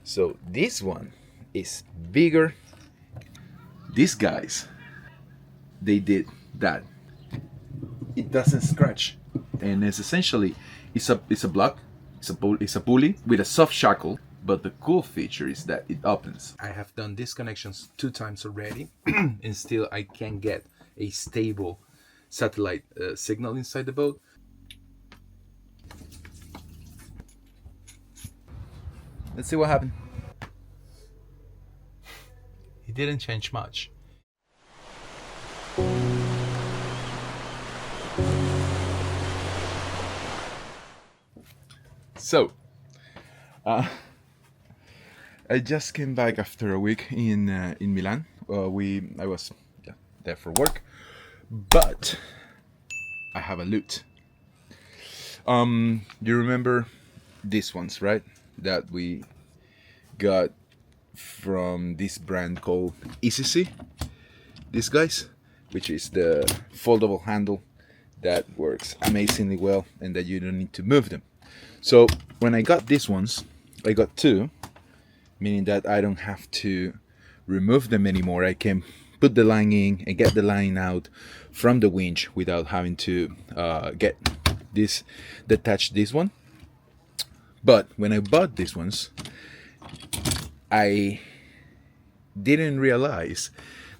So this one is bigger. These guys, they did that. It doesn't scratch, and it's essentially it's a block, it's a pulley with a soft shackle. But the cool feature is that it opens. I have done these connections 2 times already, and still I can't get a stable satellite signal inside the boat. Let's see what happened. It didn't change much. So, I just came back after a week in Milan. I was there for work, but I have a loot. You remember these ones, right? That we got from this brand called EasySea. These guys, which is the foldable handle that works amazingly well and that you don't need to move them. So when I got these ones, I got 2, meaning that I don't have to remove them anymore. I can put the line in and get the line out from the winch without having to detach this one. But when I bought these ones, I didn't realize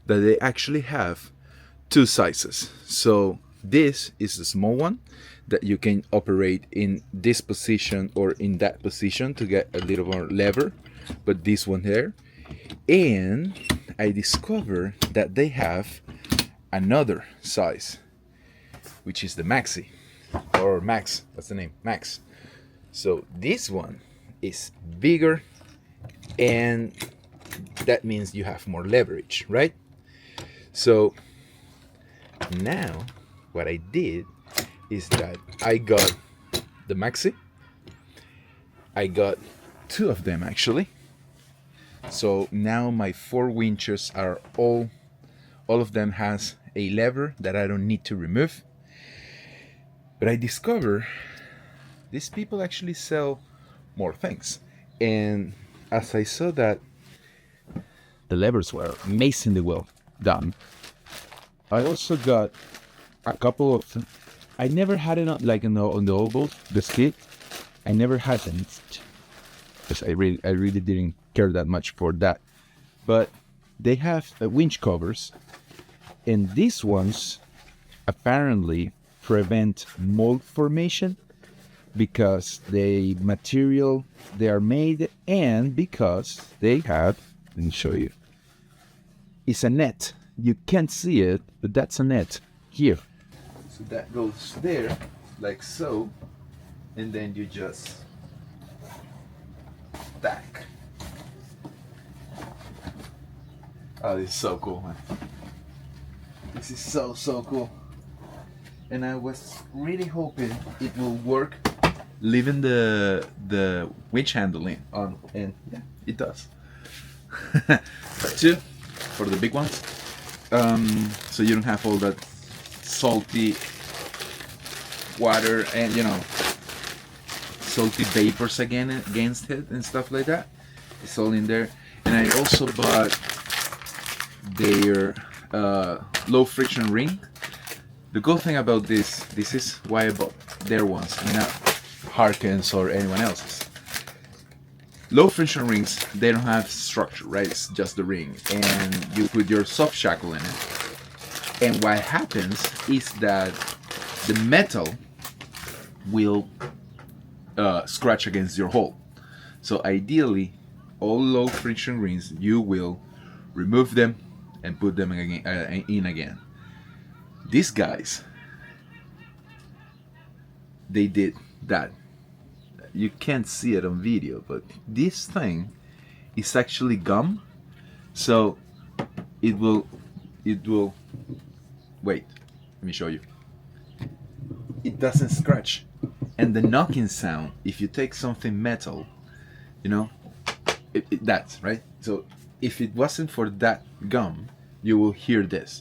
that they actually have 2 sizes. So this is the small one that you can operate in this position or in that position to get a little more lever, but this one here. And I discovered that they have another size, which is the maxi or max. What's the name? Max. So this one is bigger, and that means you have more leverage, right? So now what I did is that I got the maxi. I got 2 of them actually. So now my 4 winches are all of them has a lever that I don't need to remove. But I discovered these people actually sell more things. And as I saw that the levers were amazingly well done, I also got a couple of, I never had it on the old boat, the skid. I never had them because I really didn't care that much for that. But they have winch covers, and these ones apparently prevent mold formation because the material they are made, and because they have, let me show you, it's a net. You can't see it, but that's a net here. So that goes there, like so, and then you just stack. Oh, this is so cool, man. This is so cool. And I was really hoping it will work leaving the winch handling on, and yeah, it does. 2 for the big ones, so you don't have all that salty water and salty vapors against it and stuff like that. It's all in there. And I also bought their low friction ring. The cool thing about this is why I bought their ones and not Harkins or anyone else's. Low friction rings, they don't have structure, right? It's just the ring, and you put your soft shackle in it. And what happens is that the metal will scratch against your hull. So ideally, all low friction rings, you will remove them and put them in again. These guys, they did that. You can't see it on video, but this thing is actually gum. So it will wait, let me show you. It doesn't scratch. And the knocking sound, if you take something metal, that's right. So if it wasn't for that gum, you will hear this.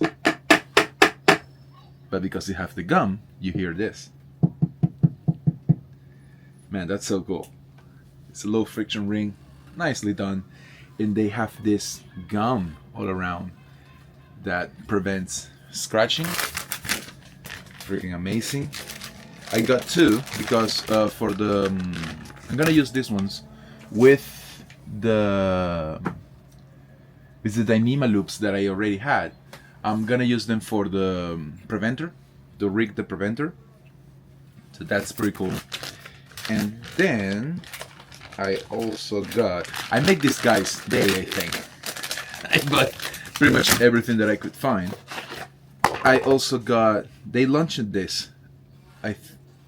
But because you have the gum, you hear this. Man, that's so cool. It's a low friction ring. nicely done. And they have this gum all around that prevents scratching. Freaking amazing. I got two because for the I'm gonna use these ones with the Dyneema loops that I already had. I'm gonna use them for the preventer, to rig the preventer. So that's pretty cool. And then I also got, I make these guys daily, I think. I bought pretty much everything that I could find. I also got, they launched this,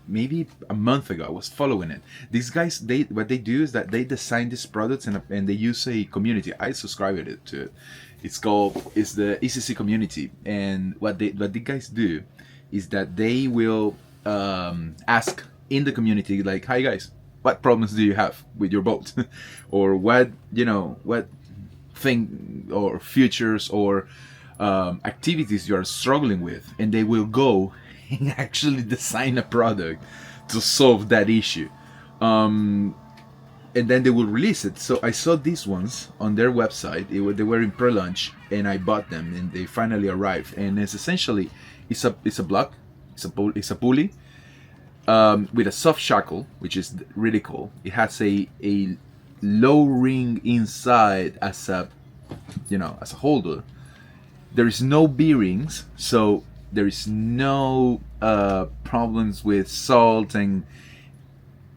maybe a month ago. I was following it. These guys, what they do is that they design these products and they use a community. I subscribed to it. It's the EasySea community. And what the guys do is that they will ask in the community, like, hi guys, what problems do you have with your boat? Or what thing or features or activities you are struggling with, and they will go and actually design a product to solve that issue, and then they will release it. So I saw these ones on their website. They were in pre-launch, and I bought them, and they finally arrived. And it's essentially it's a block, it's a pulley with a soft shackle, which is really cool. It has a low ring inside as a holder. There is no bearings, so there is no problems with salt and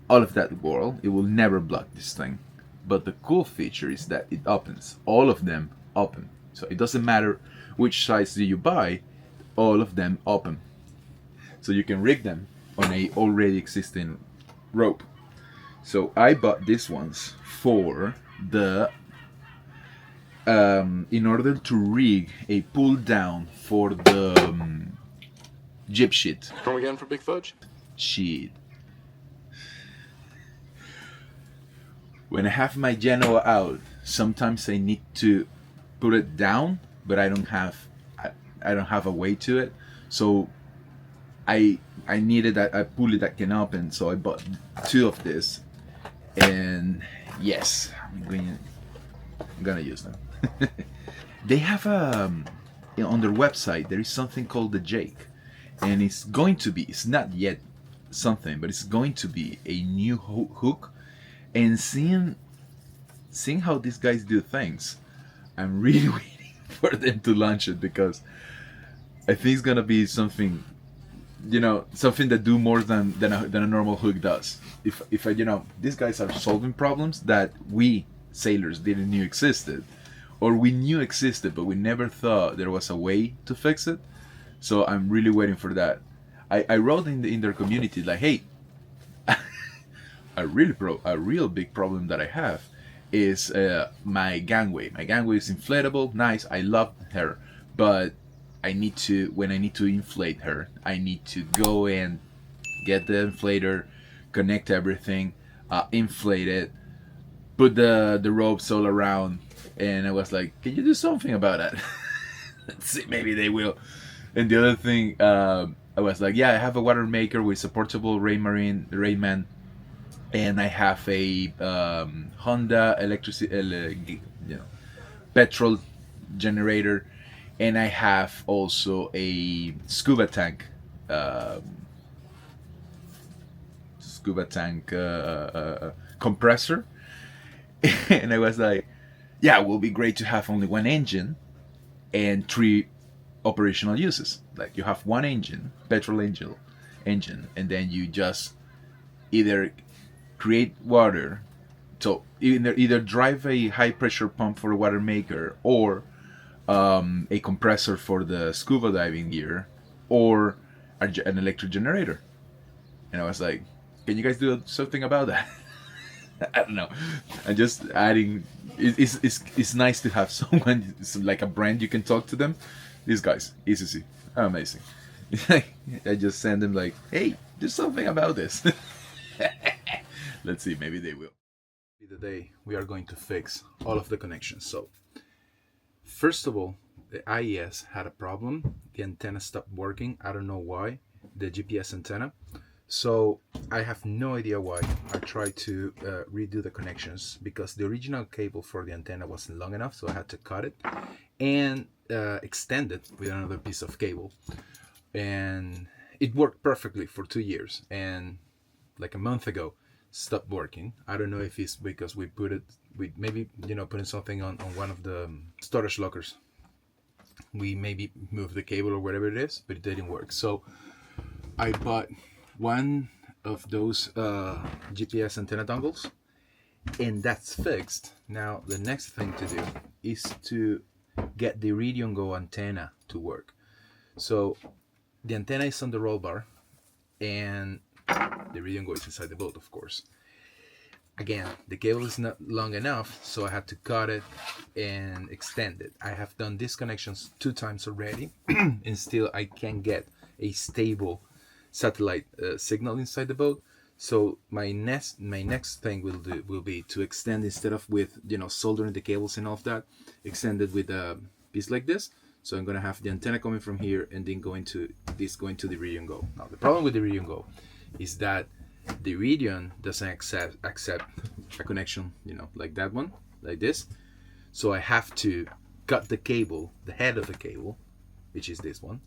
all of that world. It will never block this thing. But the cool feature is that it opens. All of them open. So it doesn't matter which size do you buy, all of them open. So you can rig them on a already existing rope. So I bought these ones for the in order to rig a pull down for the jib sheet. Come again for Big Fudge? Sheet. When I have my Genoa out, sometimes I need to put it down, but I don't have a way to it. So I needed a pulley that can open, so I bought two of this, and yes, I'm gonna use them. They have on their website there is something called the Jake, and it's not yet something, but it's going to be a new hook. And seeing how these guys do things, I'm really waiting for them to launch it, because I think it's gonna be something that do more than a normal hook does. If these guys are solving problems that we sailors didn't knew existed, or we knew existed but we never thought there was a way to fix it. So I'm really waiting for that. I wrote in their community, like, hey, a real big problem that I have is my gangway. My gangway is inflatable, nice, I love her, but when I need to inflate her, I need to go and get the inflator, connect everything, inflate it, put the ropes all around, and I was like, can you do something about that? Let's see, maybe they will. And the other thing, I was like, yeah, I have a water maker with supportable Rayman, and I have a Honda petrol generator, and I have also a scuba tank compressor. And I was like, yeah, it will be great to have only one engine and 3 operational uses. Like, you have one engine, petrol engine, and then you just either create water, so either drive a high pressure pump for a water maker, or a compressor for the scuba diving gear, or an electric generator. And I was like, can you guys do something about that? I don't know. I'm just adding. It's nice to have someone, like a brand, you can talk to them. These guys, EasySea, are amazing. I just send them like, hey, do something about this. Let's see, maybe they will. Today we are going to fix all of the connections. So first of all, the IES had a problem. The antenna stopped working. I don't know why. The GPS antenna. So I have no idea why. I tried to redo the connections because the original cable for the antenna wasn't long enough, so I had to cut it and extend it with another piece of cable. And it worked perfectly for 2 years, and like a month ago stopped working. I don't know if it's because we maybe, you know, putting something on one of the storage lockers. We maybe moved the cable or whatever it is, but it didn't work. So I bought one of those GPS antenna dongles, and that's fixed. Now the next thing to do is to get the Iridium GO antenna to work. So the antenna is on the roll bar, and the Iridium GO is inside the boat, of course. Again, the cable is not long enough, so I had to cut it and extend it. I have done these connections 2 times already, and still I can't get a stable satellite signal inside the boat. So my next thing will be to extend, instead of with, you know, soldering the cables and all of that, extend it with a piece like this. So I'm gonna have the antenna coming from here and then going to the Iridium GO. Now the problem with the Iridium GO is that the Iridium doesn't accept a connection, you know, like that one, like this. So I have to cut the cable, the head of the cable, which is this one,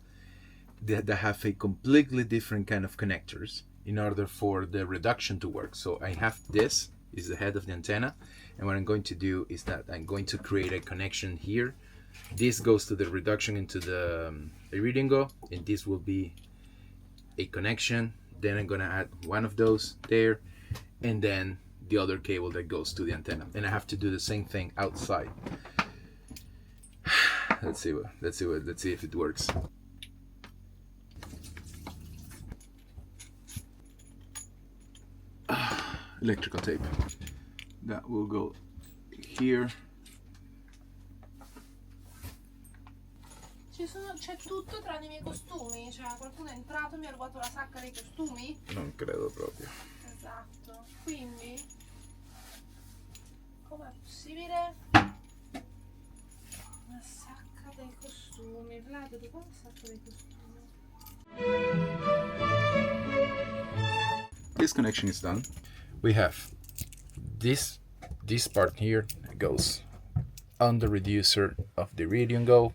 that have a completely different kind of connectors in order for the reduction to work. So I have this is the head of the antenna, and what I'm going to do is that I'm going to create a connection here. This goes to the reduction into the Iridium GO, and this will be a connection. Then I'm gonna add one of those there, and then the other cable that goes to the antenna. And I have to do the same thing outside. Let's see if it works. Electrical tape. That will go here. C'è tutto tranne i miei costumi, cioè qualcuno è entrato e mi ha rubato la sacca dei costumi? Non credo proprio. Esatto, quindi com'è possibile? Una sacca dei costumi, Vlad, dov'è la sacca dei costumi? This connection is done. We have this part here goes on the reducer of the Iridium GO,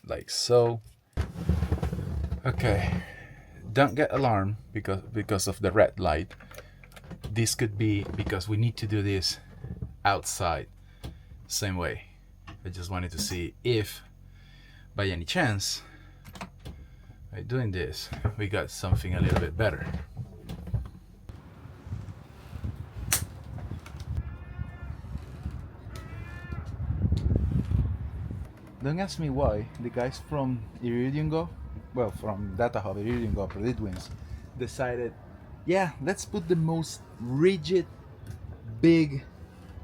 like so. Okay, don't get alarmed because of the red light. This could be because we need to do this outside, same way. I just wanted to see if by any chance by doing this we got something a little bit better. Don't ask me why the guys from Iridium GO, well, from Data Hub, Iridium GO, Predit Wings, decided, yeah, let's put the most rigid, big,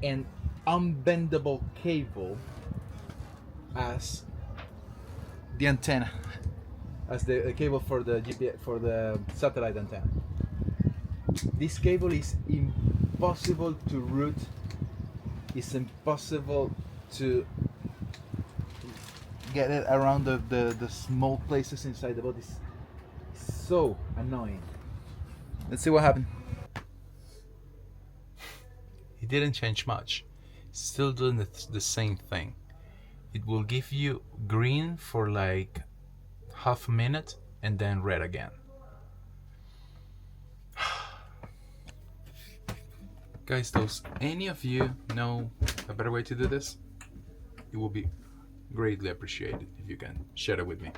and unbendable cable as the antenna, as the cable for the GPS, for the satellite antenna. This cable is impossible to route. It's impossible to get it around the small places inside the boat. It's so annoying. Let's see what happened. It didn't change much. Still doing the same thing. It will give you green for like half a minute and then red again. Guys, does any of you know a better way to do this? It will be greatly appreciated if you can share it with me.